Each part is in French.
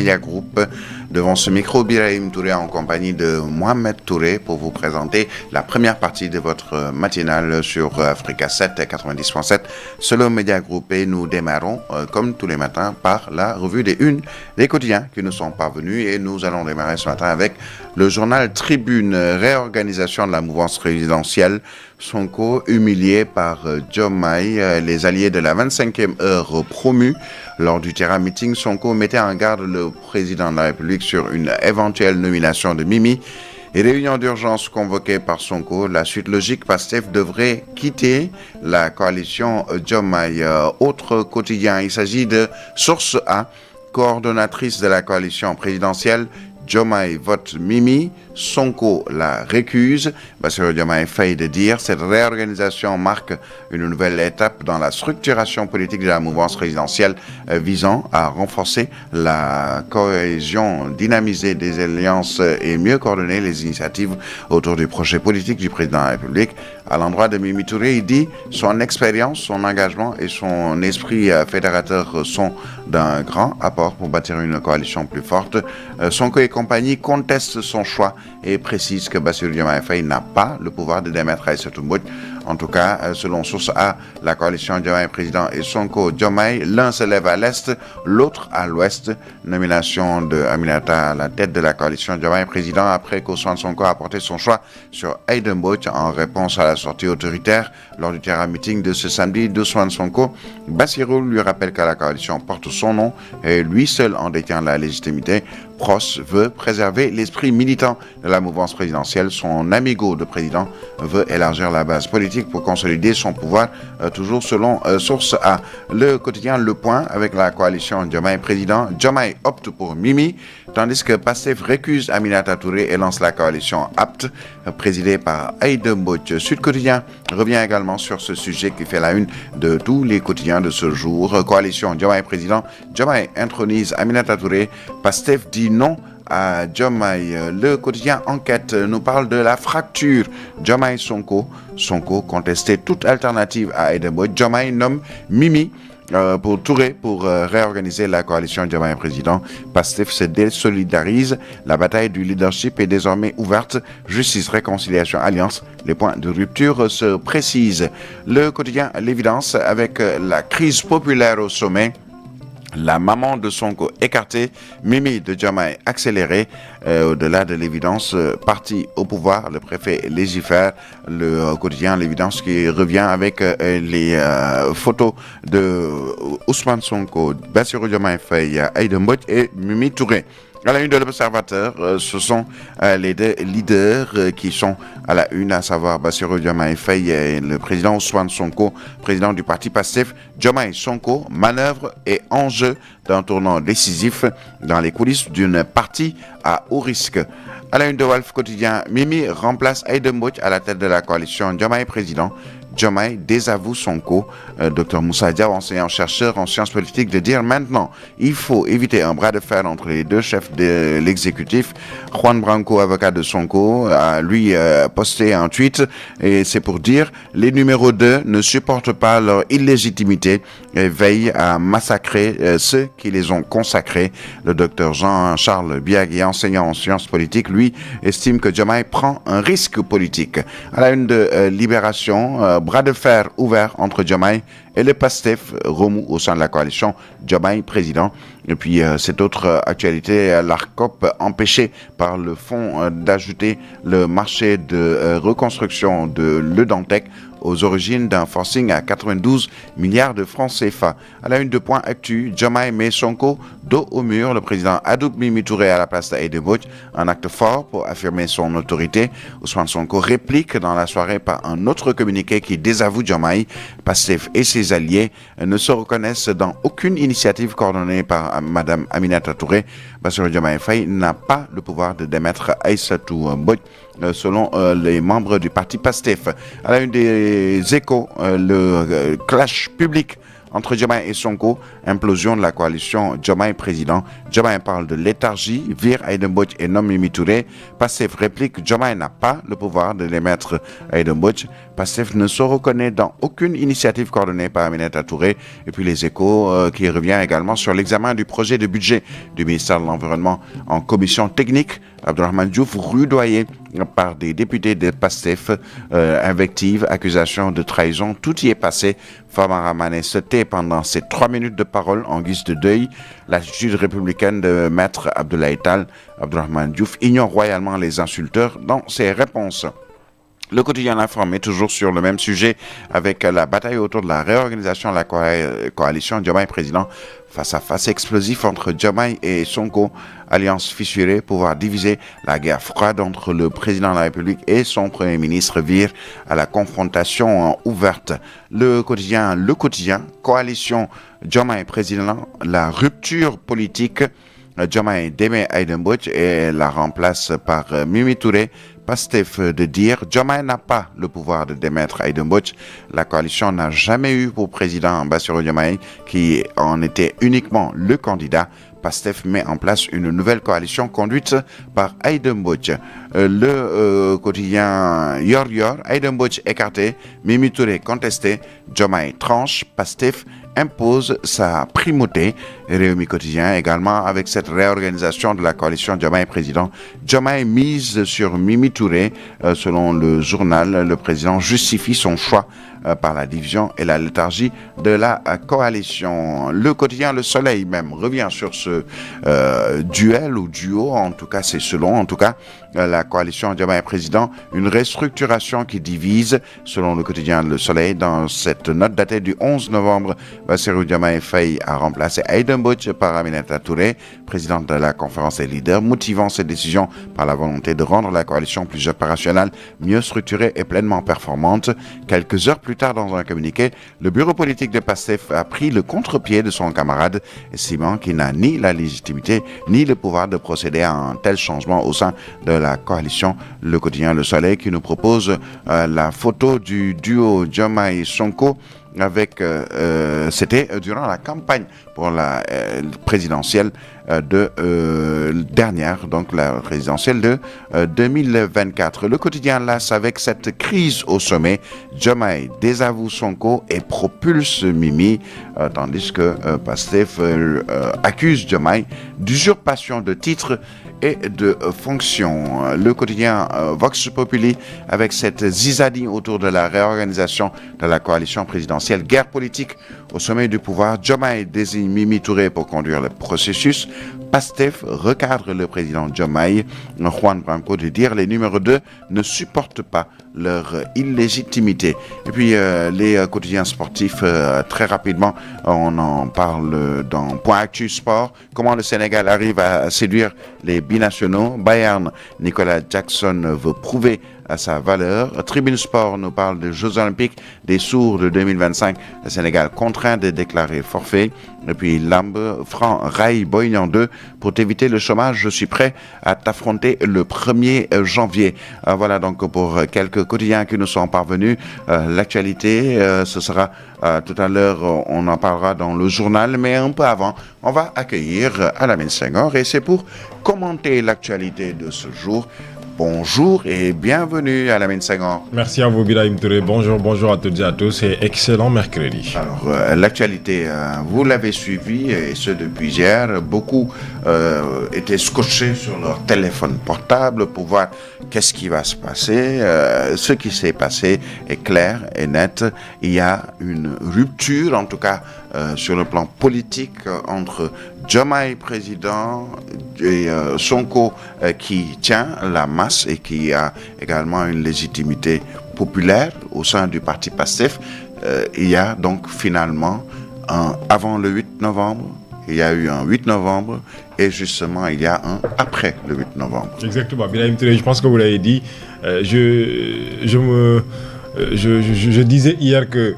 Média Group. Devant ce micro, Birahim Touré en compagnie de Mohamed Touré pour vous présenter la première partie de votre matinale sur Africa 7 et 90.7 Solo Média Group. Et nous démarrons, comme tous les matins, par la revue des unes des quotidiens qui nous sont parvenus. Et nous allons démarrer ce matin avec le journal Tribune, réorganisation de la mouvance présidentielle. Sonko humilié par Diomaye, les alliés de la 25e heure promus. Lors du terrain meeting, Sonko mettait en garde le président de la République sur une éventuelle nomination de Mimi. Et réunion d'urgence convoquée par Sonko, la suite logique, Pastef devrait quitter la coalition Diomaye. Autre quotidien, il s'agit de Source A, coordonnatrice de la coalition présidentielle. Diomaye vote Mimi, Sonko la récuse. Bassirou Diomaye Faye de dire cette réorganisation marque une nouvelle étape dans la structuration politique de la mouvance présidentielle visant à renforcer la cohésion, dynamiser des alliances et mieux coordonner les initiatives autour du projet politique du président de la République. À l'endroit de Mimi Touré, il dit son expérience, son engagement et son esprit fédérateur sont d'un grand apport pour bâtir une coalition plus forte. Sonko et compagnie contestent son choix et précise que Bassirou Diomaye Faye n'a pas le pouvoir de démettre Aïssatou Mbodj. En tout cas, selon Source A, la coalition Diomaye Président et Sonko Diomaye, l'un se lève à l'est, l'autre à l'ouest. Nomination de Aminata à la tête de la coalition Diomaye Président après qu'Ousmane Sonko a porté son choix sur Aïda Mbodj en réponse à la sortie autoritaire lors du terrain meeting de ce samedi d'Ousmane Sonko. Bassirou lui rappelle que la coalition porte son nom et lui seul en détient la légitimité. Pros veut préserver l'esprit militant de la mouvance présidentielle. Son amigo de président veut élargir la base politique pour consolider son pouvoir, toujours selon Source A. Le quotidien Le Point avec la coalition Diomaye Président. Diomaye opte pour Mimi, tandis que Pastef récuse Aminata Touré et lance la coalition APT, présidée par Aïda Mbodj. Sud Quotidien revient également sur ce sujet qui fait la une de tous les quotidiens de ce jour. Coalition Diomaye Président. Diomaye intronise Aminata Touré. Pastef dit non à Diomaye. Le quotidien Enquête nous parle de la fracture Diomaye-Sonko. Sonko contestait toute alternative à Aïda Mbodj. Diomaye nomme Mimi pour Touré pour réorganiser la coalition Diomaye Président. Pastef se désolidarise. La bataille du leadership est désormais ouverte. Justice, réconciliation, alliance. Les points de rupture se précisent. Le quotidien L'Évidence avec la crise populaire au sommet. La maman de Sonko écartée, Mimi de Diomaye accélérée. Au-delà de l'évidence, parti au pouvoir, le préfet légifère. Le quotidien L'Évidence qui revient avec les photos de Ousmane Sonko, Bassirou Diomaye Faye, Aïda Mbodj et Mimi Touré. À la une de l'Observateur, ce sont les deux leaders qui sont à la une, à savoir Bassirou Diomaye Faye et le président Ousmane Sonko, président du parti Pastef. Diomaye Sonko, manœuvre et enjeu d'un tournant décisif dans les coulisses d'une partie à haut risque. À la une de Walf Quotidien, Mimi remplace Aïda Mbodj à la tête de la coalition Diomaye Président. Diomaye désavoue Sonko. Dr Moussa Diaw, enseignant-chercheur en sciences politiques, de dire maintenant, il faut éviter un bras de fer entre les deux chefs de l'exécutif. Juan Branco, avocat de Sonko, a lui posté un tweet et c'est pour dire les numéros 2 ne supportent pas leur illégitimité et veillent à massacrer ceux qui les ont consacrés. Le docteur Jean-Charles Biagui, enseignant en sciences politiques, lui estime que Diomaye prend un risque politique. À la une de Libération, bras de fer ouvert entre Diomaye et le Pastef remous au sein de la coalition Diomaye Président. Et puis cette autre actualité, l'ARCOP empêché par le fonds d'ajouter le marché de reconstruction de Le Dantec aux origines d'un forcing à 92 milliards de francs CFA. À la une de Point Actu, Diomaye met Sonko dos au mur. Le président adoube Mimi Touré à la place d'Aïda Mbodj. Un acte fort pour affirmer son autorité. Ousmane Sonko réplique dans la soirée par un autre communiqué qui désavoue Diomaye. Pastef et ses alliés ne se reconnaissent dans aucune initiative coordonnée par Madame Aminata Touré. Bassirou Diomaye Faye n'a pas le pouvoir de démettre Aïssatou Mbodj, selon les membres du parti Pastef. À la une des Échos, le clash public entre Diomaye et Sonko, implosion de la coalition Diomaye président. Diomaye parle de léthargie, vire Aïda Mbodj et nomme Mimi Touré. Pastef réplique, Diomaye n'a pas le pouvoir de démettre Aïda Mbodj. Pastef ne se reconnaît dans aucune initiative coordonnée par Aminata Touré. Et puis les Échos qui revient également sur l'examen du projet de budget du ministère de l'Environnement en commission technique. Abdourahmane Diouf rudoyé par des députés de Pastef, invectives, accusations de trahison, tout y est passé. Famara Mané se tait pendant ses 3 minutes de parole en guise de deuil. L'attitude républicaine de Maître Abdoulaye Tall, Abdourahmane Diouf ignore royalement les insulteurs dans ses réponses. Le quotidien informé, toujours sur le même sujet, avec la bataille autour de la réorganisation de la coalition Diomaye président, face à face explosif entre Diomaye et Sonko, alliance fissurée, pouvoir diviser, la guerre froide entre le président de la République et son premier ministre vire à la confrontation ouverte. Le quotidien, coalition Diomaye président, la rupture politique. Diomaye démet Aïda Mbodj et la remplace par Mimi Touré. Pastef de dire Diomaye n'a pas le pouvoir de démettre Aïda Mbodj. La coalition n'a jamais eu pour président Bassirou Diomaye qui en était uniquement le candidat. Pastef met en place une nouvelle coalition conduite par Aïda Mbodj. Le quotidien Yor, Aïda Mbodj écarté, Mimi Touré contesté, Diomaye tranche, Pastef impose sa primauté. Rewmi Quotidien également avec cette réorganisation de la coalition Diomaye président. Diomaye mise sur Mimi Touré. Selon le journal, le président justifie son choix par la division et la léthargie de la coalition. Le quotidien Le Soleil même revient sur ce duel ou duo, en tout cas c'est selon, en tout cas la coalition Diomaye président, une restructuration qui divise, selon le quotidien Le Soleil. Dans cette note datée du 11 novembre, Bassirou Diomaye Faye a remplacé Aïda Mbodj par Aminata Touré, présidente de la conférence des leaders, motivant cette décision par la volonté de rendre la coalition plus opérationnelle, mieux structurée et pleinement performante. Quelques heures plus tard, dans un communiqué, le bureau politique de Pastef a pris le contre-pied de son camarade, estimant qu'il n'a ni la légitimité ni le pouvoir de procéder à un tel changement au sein de la coalition. Le quotidien Le Soleil qui nous propose la photo du duo Diomaye-Sonko avec c'était durant la campagne pour la présidentielle dernière, donc la présidentielle de 2024. Le quotidien LAS avec cette crise au sommet, Diomaye désavoue Sonko et propulse Mimi, tandis que Pastef accuse Diomaye d'usurpation de titres et de fonction. Le quotidien Vox Populi avec cette zizanie autour de la réorganisation de la coalition présidentielle. Guerre politique au sommet du pouvoir. Diomaye désigne Mimi Touré pour conduire le processus. Pastef recadre le président Diomaye. Juan Branco de dire les numéros 2 ne supportent pas leur illégitimité. Et puis les quotidiens sportifs, très rapidement, on en parle dans Point Actu Sport. Comment le Sénégal arrive à séduire les binationaux. Bayern, Nicolas Jackson veut prouver à sa valeur. Tribune Sport nous parle des Jeux Olympiques des sourds de 2025. Le Sénégal contraint de déclarer forfait. Et puis Lamb, Franc, Rai, Boignan 2. Pour t'éviter le chômage, je suis prêt à t'affronter le 1er janvier. Voilà donc pour quelques quotidiens qui nous sont parvenus. L'actualité, ce sera tout à l'heure, on en parlera dans le journal, mais un peu avant, on va accueillir Alamine Senghor et c'est pour commenter l'actualité de ce jour. Bonjour et bienvenue à Alamine Senghor. Merci à vous, Birahim Touré. Bonjour à toutes et à tous et excellent mercredi. Alors, l'actualité, vous l'avez suivi et ce depuis hier. Beaucoup étaient scotchés sur leur téléphone portable pour voir qu'est-ce qui va se passer. Ce qui s'est passé est clair et net. Il y a une rupture, en tout cas sur le plan politique, entre Diomaye président et Sonko qui tient la masse et qui a également une légitimité populaire au sein du parti Pastef. Il y a donc finalement avant le 8 novembre, il y a eu un 8 novembre et justement il y a un après le 8 novembre. Exactement, Birahim Touré, je pense que vous l'avez dit. Je disais hier que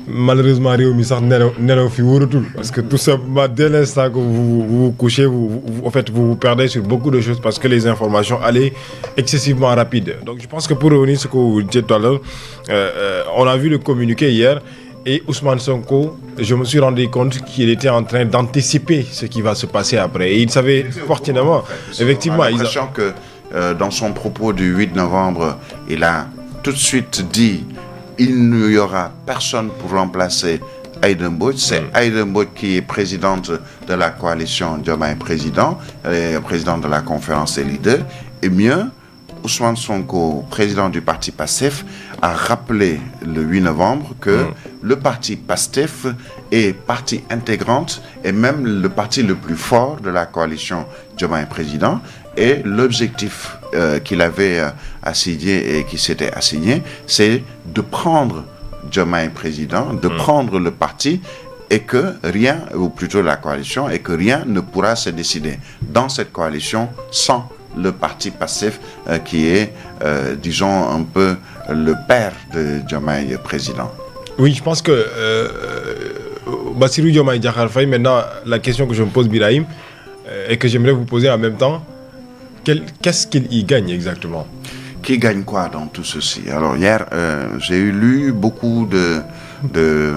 malheureusement Rewmi sax nelaw fi wóoratul parce que tout simplement dès l'instant que vous vous couchez vous perdez sur beaucoup de choses parce que les informations allaient excessivement rapides. Donc je pense que pour revenir sur ce que vous disiez tout à l'heure, on a vu le communiqué hier et Ousmane Sonko, je me suis rendu compte qu'il était en train d'anticiper ce qui va se passer après. Et il savait pertinemment, effectivement. On a l'impression que dans son propos du 8 novembre, il a tout de suite dit il n'y aura personne pour remplacer Aïda Mbodj. C'est Aïda Mbodj qui est présidente de la coalition Diomaye Président, présidente de la conférence des leaders. Et mieux, Ousmane Sonko, président du parti PASTEF, a rappelé le 8 novembre que le parti PASTEF est partie intégrante et même le parti le plus fort de la coalition Diomaye Président. Et l'objectif qu'il avait assigné et qui s'était assigné, c'est de prendre Diomaye Président, de prendre le parti et que rien, ou plutôt la coalition, et que rien ne pourra se décider dans cette coalition sans le parti PASTEF qui est, disons, un peu le père de Diomaye Président. Oui, je pense que Bassirou Diomaye Diakhar Faye, maintenant, la question que je me pose, Birahim, et que j'aimerais vous poser en même temps, qu'est-ce qu'il y gagne exactement? Qui gagne quoi dans tout ceci? Alors hier, j'ai lu beaucoup de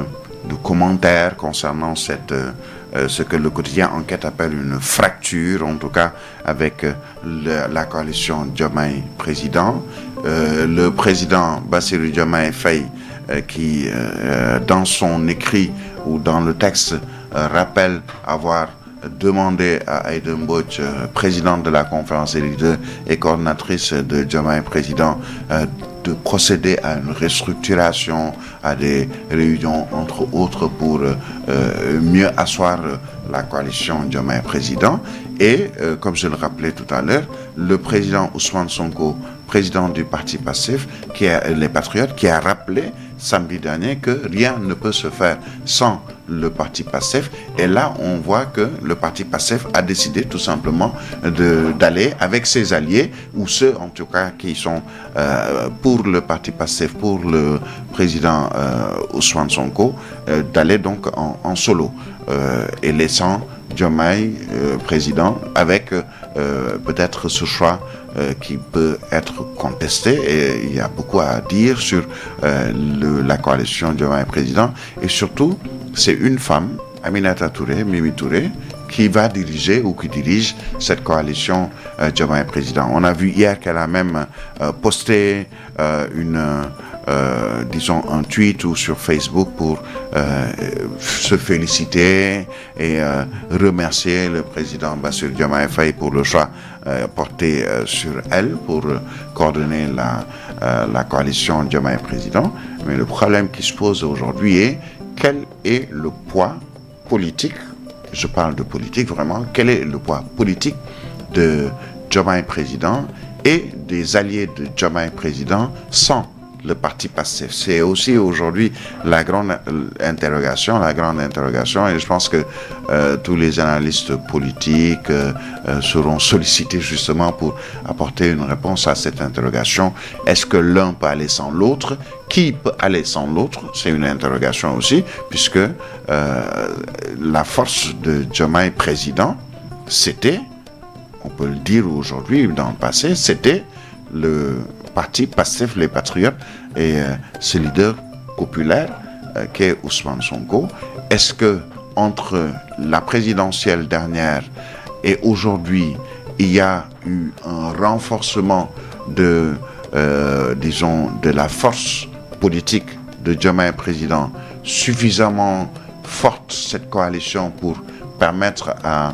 commentaires concernant ce que le quotidien Enquête appelle une fracture, en tout cas avec la coalition Diomaye Président. Le président Bassirou Diomaye Faye qui, dans son écrit ou dans le texte, rappelle avoir demandé à Aïda Mbodj, présidente de la conférence des leaders et coordinatrice de Diomaye Président, de procéder à une restructuration, à des réunions entre autres pour mieux asseoir la coalition Diomaye Président. Et comme je le rappelais tout à l'heure, le président Ousmane Sonko, président du parti PASTEF, les Patriotes, qui a rappelé samedi dernier que rien ne peut se faire sans le parti PASTEF. Et là, on voit que le parti PASTEF a décidé tout simplement d'aller avec ses alliés, ou ceux en tout cas qui sont pour le parti PASTEF, pour le président Ousmane Sonko, d'aller donc en solo, et laissant Diomaye président avec peut-être ce choix qui peut être contesté, et il y a beaucoup à dire sur la coalition Diomaye Président. Et surtout, c'est une femme, Aminata Touré, Mimi Touré, qui va diriger ou qui dirige cette coalition Diomaye Président. On a vu hier qu'elle a même posté disons un tweet ou sur Facebook pour se féliciter et remercier le président Bassirou Diomaye Faye pour le choix porté sur elle pour coordonner la coalition Diomaye Président. Mais le problème qui se pose aujourd'hui est quel est le poids politique, je parle de politique vraiment, quel est le poids politique de Diomaye Président et des alliés de Diomaye Président sans le parti PASTEF. C'est aussi aujourd'hui la grande interrogation, et je pense que tous les analystes politiques seront sollicités justement pour apporter une réponse à cette interrogation. Est-ce que l'un peut aller sans l'autre? Qui peut aller sans l'autre? C'est une interrogation aussi, puisque la force de Diomaye Président, c'était, on peut le dire aujourd'hui, dans le passé, c'était le parti PASTEF, les Patriotes, et ce leader populaire qu'est Ousmane Sonko. Est-ce que entre la présidentielle dernière et aujourd'hui, il y a eu un renforcement disons, de la force politique de Diomaye Président suffisamment forte, cette coalition, pour permettre à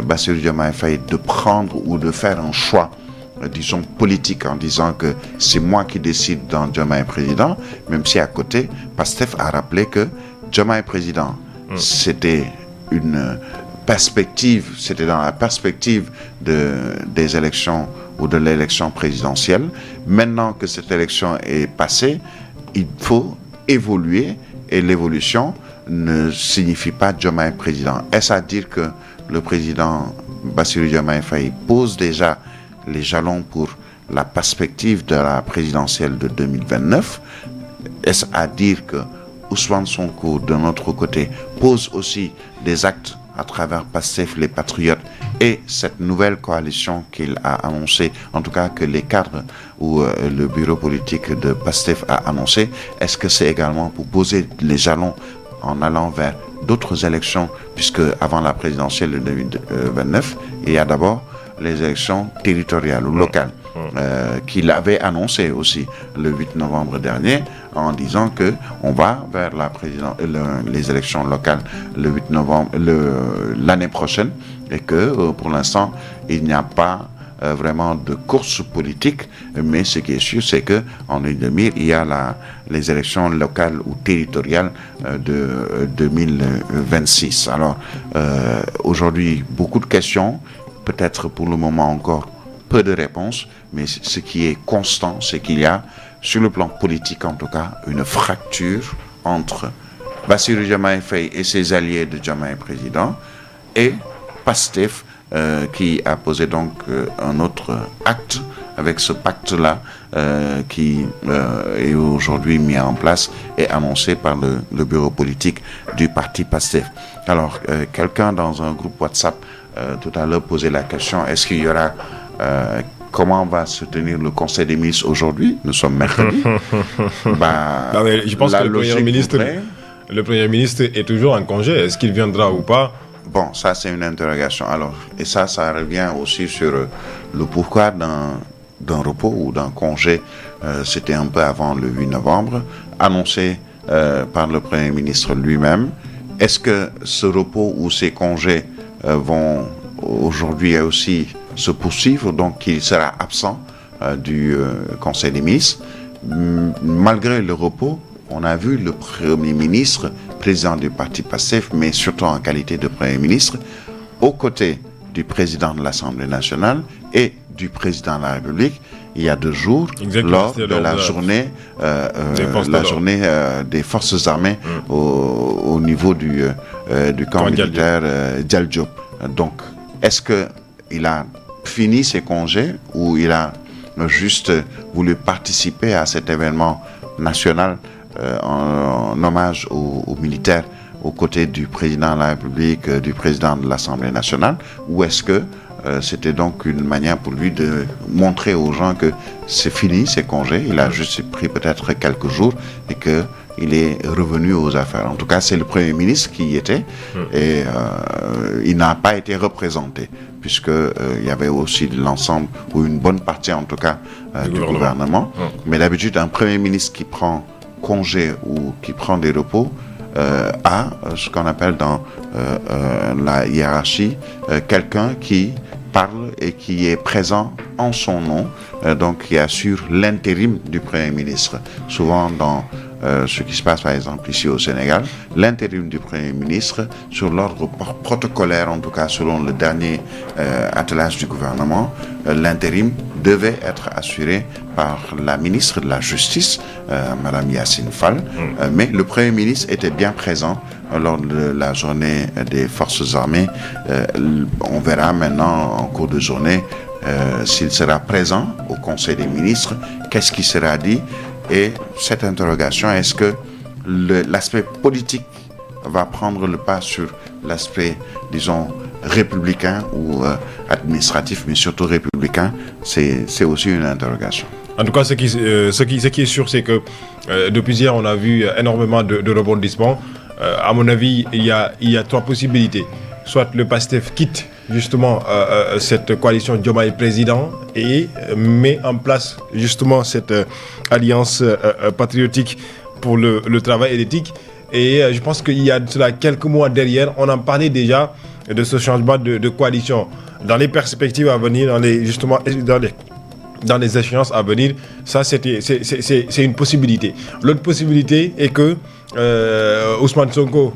Bassirou Diomaye Faye de prendre ou de faire un choix, disons, politique, en disant que c'est moi qui décide dans Diomaye Président, même si à côté, PASTEF a rappelé que Diomaye Président, c'était une perspective, c'était dans la perspective des élections ou de l'élection présidentielle. Maintenant que cette élection est passée, il faut évoluer, et l'évolution ne signifie pas Diomaye Président. Est-ce à dire que le président Bassirou Diomaye Faye pose déjà les jalons pour la perspective de la présidentielle de 2029? Est-ce à dire que Ousmane Sonko, de notre côté, pose aussi des actes à travers PASTEF, les Patriotes et cette nouvelle coalition qu'il a annoncée, en tout cas que les cadres ou le bureau politique de PASTEF a annoncé, est-ce que c'est également pour poser les jalons en allant vers d'autres élections, puisque avant la présidentielle de 2029, il y a d'abord les élections territoriales ou locales, qu'il avait annoncé aussi le 8 novembre dernier, en disant que on va vers les élections locales le 8 novembre l'année prochaine, et que pour l'instant il n'y a pas vraiment de course politique, mais ce qui est sûr, c'est que en ligne de mire, il y a les élections locales ou territoriales de 2026. Alors aujourd'hui, beaucoup de questions, peut-être pour le moment encore peu de réponses, mais ce qui est constant, c'est qu'il y a, sur le plan politique en tout cas, une fracture entre Bassirou Diomaye Faye et ses alliés de Diomaye président et PASTEF, qui a posé donc un autre acte avec ce pacte-là qui est aujourd'hui mis en place et annoncé par le bureau politique du parti PASTEF. Alors, quelqu'un dans un groupe WhatsApp tout à l'heure posait la question, est-ce qu'il y aura... comment va se tenir le Conseil des ministres aujourd'hui? Nous sommes mercredi. Non, mais je pense que le Premier ministre est toujours en congé. Est-ce qu'il viendra ou pas? Bon, ça c'est une interrogation. Alors, et ça revient aussi sur le pourquoi d'un repos ou d'un congé. C'était un peu avant le 8 novembre, annoncé par le Premier ministre lui-même. Est-ce que ce repos ou ces congés vont aujourd'hui aussi se poursuivre, donc il sera absent du Conseil des ministres? Malgré le repos, on a vu le Premier ministre, président du parti PASTEF, mais surtout en qualité de Premier ministre, aux côtés du président de l'Assemblée nationale et du président de la République, il y a 2 jours, lors de la journée, des forces armées au niveau du camp militaire Dial Diop. Donc, est-ce qu'il a fini ses congés ou il a juste voulu participer à cet événement national en hommage aux militaires aux côtés du président de la République, du président de l'Assemblée nationale, ou est-ce que c'était donc une manière pour lui de montrer aux gens que c'est fini ses congés, il a juste pris peut-être quelques jours et qu'il est revenu aux affaires. En tout cas, c'est le Premier ministre qui y était et il n'a pas été représenté, puisque il y avait aussi l'ensemble, ou une bonne partie en tout cas, du gouvernement. Mais d'habitude, un Premier ministre qui prend congé ou qui prend des repos a ce qu'on appelle dans la hiérarchie quelqu'un qui parle et qui est présent en son nom, donc qui assure l'intérim du Premier ministre. Souvent dans ce qui se passe par exemple ici au Sénégal, l'intérim du Premier ministre sur l'ordre protocolaire, en tout cas selon le dernier attelage du gouvernement, l'intérim devait être assuré par la ministre de la Justice, Madame Yacine Fall, mais le Premier ministre était bien présent lors de la journée des forces armées. On verra maintenant en cours de journée s'il sera présent au Conseil des ministres, qu'est-ce qui sera dit. Et cette interrogation, est-ce que l'aspect politique va prendre le pas sur l'aspect, disons, républicain ou administratif, mais surtout républicain? C'est aussi une interrogation. En tout cas, ce qui est sûr, c'est que depuis hier, on a vu énormément de rebondissements. À mon avis, il y a 3 possibilités. Soit le PASTEF quitte justement cette coalition Diomaye président et met en place justement cette alliance patriotique pour le travail et l'éthique. Et je pense qu'il y a cela quelques mois derrière, on en parlait déjà de ce changement de coalition. Dans les perspectives à venir, dans les échéances à venir, ça c'est une possibilité. L'autre possibilité est que Ousmane Sonko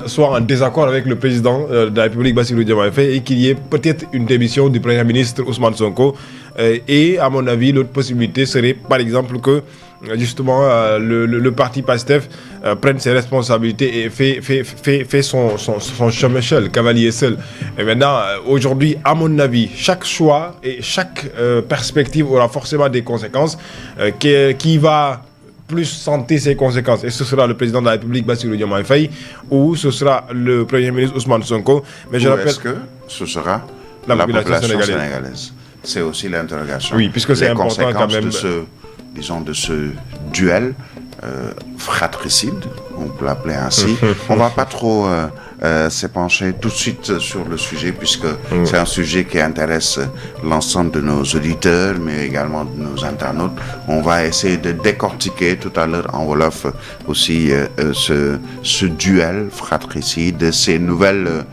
soit en désaccord avec le président de la République, Bassirou Diomaye Faye, et qu'il y ait peut-être une démission du Premier ministre Ousmane Sonko. Et à mon avis, l'autre possibilité serait par exemple que justement le parti PASTEF prenne ses responsabilités et fait son chemin seul, cavalier seul. Et maintenant, aujourd'hui, à mon avis, chaque choix et chaque perspective aura forcément des conséquences qui va plus sentir ses conséquences. Et ce sera le président de la République, Bassirou Diomaye Faye, ou ce sera le Premier ministre Ousmane Sonko. Mais je rappelle, est-ce que ce sera la population sénégalaise? C'est aussi l'interrogation. Oui, puisque c'est important quand même. De ce duel fratricide, on peut l'appeler ainsi. On ne va pas trop s'épancher tout de suite sur le sujet, puisque c'est un sujet qui intéresse l'ensemble de nos auditeurs, mais également de nos internautes. On va essayer de décortiquer tout à l'heure en Wolof aussi ce duel fratricide, ces nouvelles,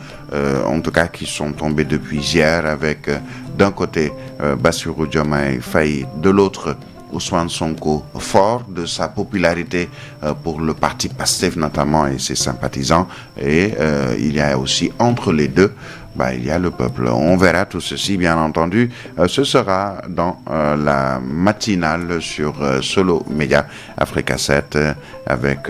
en tout cas qui sont tombées depuis hier, avec d'un côté Bassirou Diomaye Faye, de l'autre Ousmane Sonko, fort de sa popularité pour le parti PASTEF notamment et ses sympathisants, et il y a aussi entre les deux, il y a le peuple. On verra tout ceci, bien entendu. Ce sera dans la matinale sur Solo Média Africa 7 avec